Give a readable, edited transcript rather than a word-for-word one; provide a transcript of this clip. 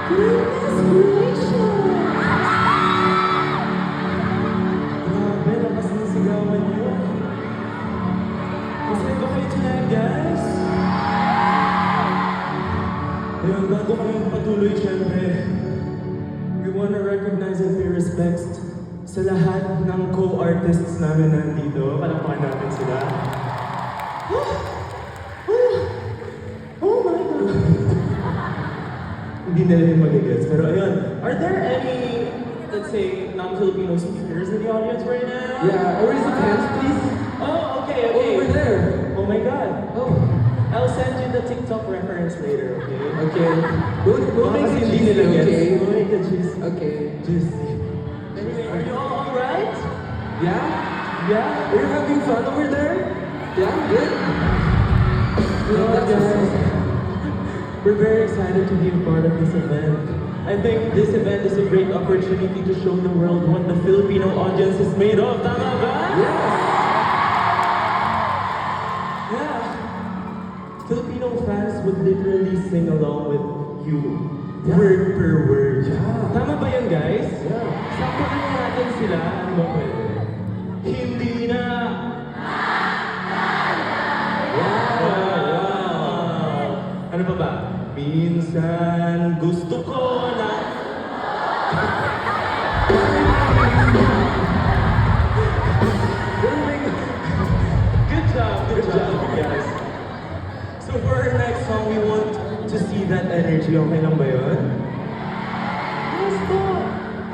Goodness gracious! Grabe, lakas ng sigawan niyo. Masaya ba kayo tonight, guys? Ayun, bago kami patuloy, syempre, we wanna recognize and pay respects sa lahat ng co-artists namin nandito. Palakpakan natin sila. Oh my God! Hindi nila yung magigets. Pero ayun, are there any, let's say, non-Filipino speakers in the audience right now? Yeah, raise the hands, please. Oh, okay, okay. Over there. Oh my God. Oh, I'll send you the TikTok reference later, okay? okay. We'll Baka make kasi it hindi easy, nila gets. okay? We'll make it juicy. Okay. Juicy. Anyway, are you all alright? Yeah? Yeah? Are you having fun over there? Yeah, good. Well, That's guys, awesome. we're very excited to be a part of this event. I think this event is a great opportunity to show the world what the Filipino audience is made of. Tama ba? Yes. Yeah. Filipino fans would literally sing along with you. Yeah. Word per word. Yeah. Tama ba yun, guys? Yeah. Sampahan natin sila. Ano ba pwede? Hindi na. Wow. Ano pa ba? Minsan gusto ko na